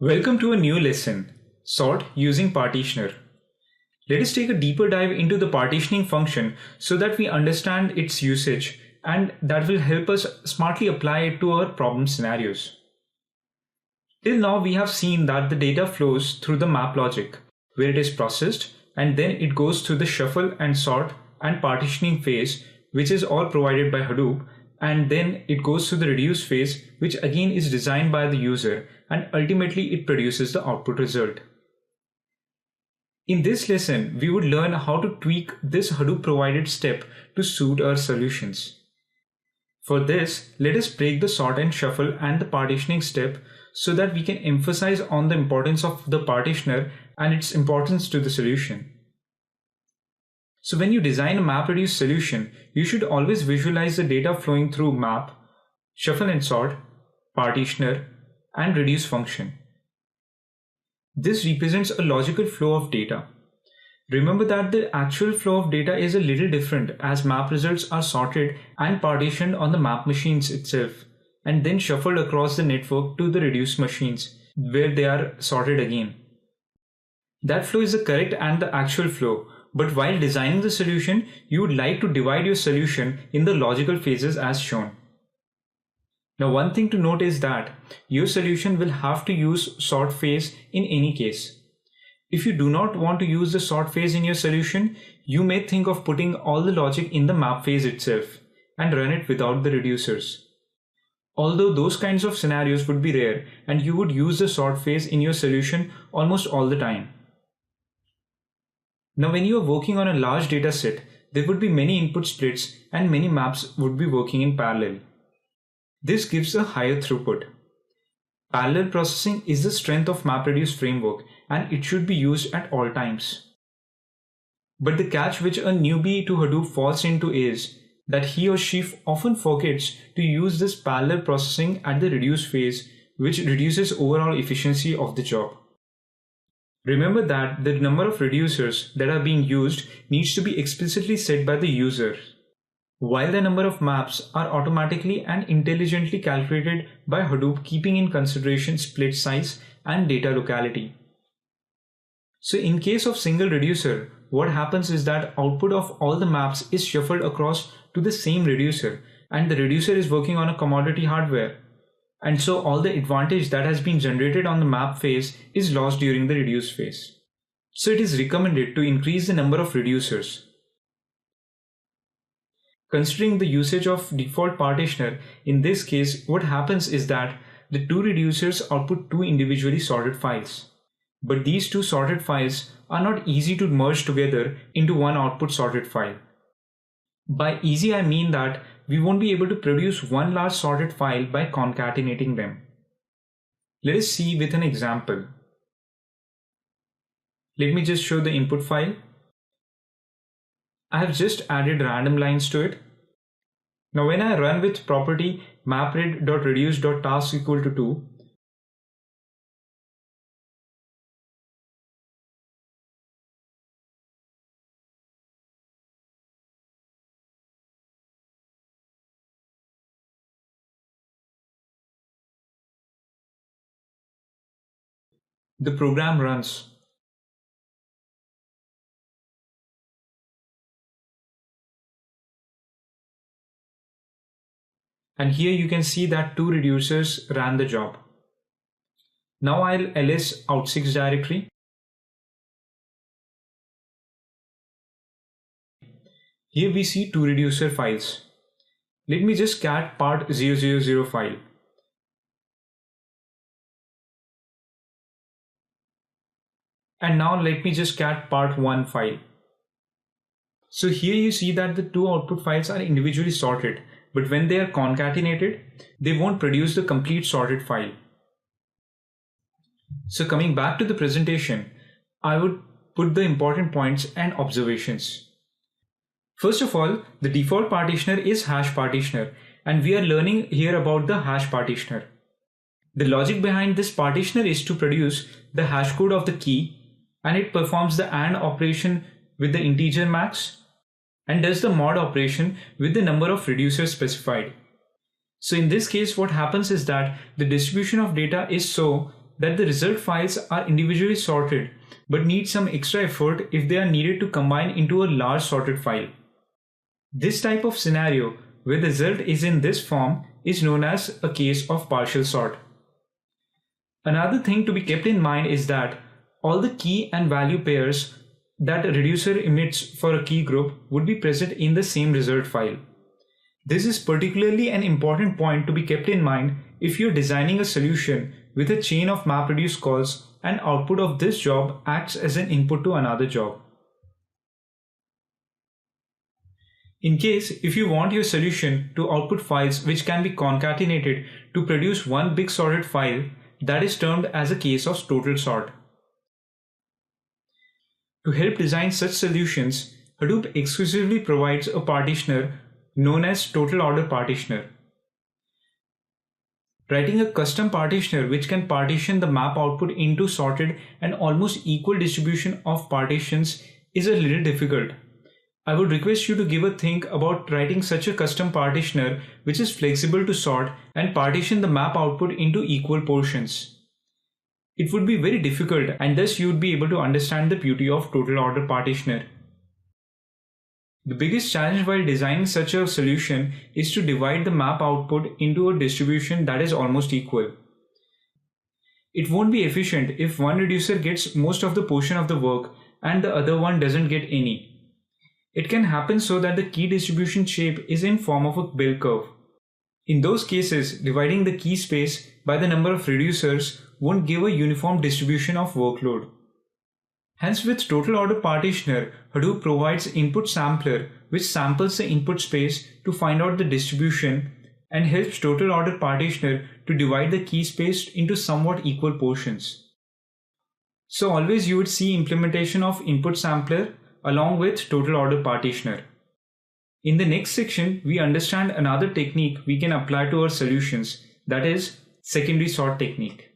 Welcome to a new lesson, Sort using Partitioner. Let us take a deeper dive into the partitioning function so that we understand its usage, and that will help us smartly apply it to our problem scenarios. Till now we have seen that the data flows through the map logic, where it is processed and then it goes through the shuffle and sort and partitioning phase, which is all provided by Hadoop, and then it goes through the reduce phase, which again is designed by the user, and ultimately it produces the output result. In this lesson, we would learn how to tweak this Hadoop provided step to suit our solutions. For this, let us break the sort and shuffle and the partitioning step so that we can emphasize on the importance of the partitioner and its importance to the solution. So when you design a MapReduce solution, you should always visualize the data flowing through map, shuffle and sort, partitioner, and reduce function. This represents a logical flow of data. Remember that the actual flow of data is a little different, as map results are sorted and partitioned on the map machines itself, and then shuffled across the network to the reduce machines, where they are sorted again. That flow is the correct and the actual flow. But while designing the solution, you would like to divide your solution in the logical phases as shown. Now, one thing to note is that your solution will have to use sort phase in any case. If you do not want to use the sort phase in your solution, you may think of putting all the logic in the map phase itself and run it without the reducers. Although those kinds of scenarios would be rare, and you would use the sort phase in your solution almost all the time. Now, when you are working on a large data set, there would be many input splits and many maps would be working in parallel. This gives a higher throughput. Parallel processing is the strength of MapReduce framework, and it should be used at all times. But the catch which a newbie to Hadoop falls into is that he or she often forgets to use this parallel processing at the reduce phase, which reduces overall efficiency of the job. Remember that the number of reducers that are being used needs to be explicitly set by the user, while the number of maps are automatically and intelligently calculated by Hadoop, keeping in consideration split size and data locality. So in case of single reducer, what happens is that output of all the maps is shuffled across to the same reducer, and the reducer is working on a commodity hardware. And so all the advantage that has been generated on the map phase is lost during the reduce phase. So it is recommended to increase the number of reducers. Considering the usage of default partitioner, in this case, what happens is that the two reducers output two individually sorted files. But these two sorted files are not easy to merge together into one output sorted file. By easy, I mean that we won't be able to produce one large sorted file by concatenating them. Let us see with an example. Let me just show the input file. I have just added random lines to it. Now when I run with property mapred.reduce.task equal to 2, the program runs. And here you can see that two reducers ran the job. Now I'll ls out6 directory. Here we see two reducer files. Let me just cat part 000 file. And now let me just cat part 1 file. So here you see that the two output files are individually sorted, but when they are concatenated, they won't produce the complete sorted file. So coming back to the presentation, I would put the important points and observations. First of all, the default partitioner is hash partitioner, and we are learning here about the hash partitioner. The logic behind this partitioner is to produce the hash code of the key, and it performs the AND operation with the integer max and does the mod operation with the number of reducers specified. So in this case, what happens is that the distribution of data is so that the result files are individually sorted but need some extra effort if they are needed to combine into a large sorted file. This type of scenario, where the result is in this form, is known as a case of partial sort. Another thing to be kept in mind is that all the key and value pairs that a reducer emits for a key group would be present in the same result file. This is particularly an important point to be kept in mind if you're designing a solution with a chain of MapReduce calls and output of this job acts as an input to another job. In case if you want your solution to output files which can be concatenated to produce one big sorted file, that is termed as a case of total sort. To help design such solutions, Hadoop exclusively provides a partitioner known as total order partitioner. Writing a custom partitioner which can partition the map output into sorted and almost equal distribution of partitions is a little difficult. I would request you to give a think about writing such a custom partitioner which is flexible to sort and partition the map output into equal portions. It would be very difficult, and thus you would be able to understand the beauty of total order partitioner. The biggest challenge while designing such a solution is to divide the map output into a distribution that is almost equal. It won't be efficient if one reducer gets most of the portion of the work and the other one doesn't get any. It can happen so that the key distribution shape is in form of a bell curve. In those cases, dividing the key space by the number of reducers won't give a uniform distribution of workload. Hence, with total order partitioner, Hadoop provides input sampler which samples the input space to find out the distribution and helps total order partitioner to divide the key space into somewhat equal portions. So always you would see implementation of input sampler along with total order partitioner. In the next section, we understand another technique we can apply to our solutions, that is secondary sort technique.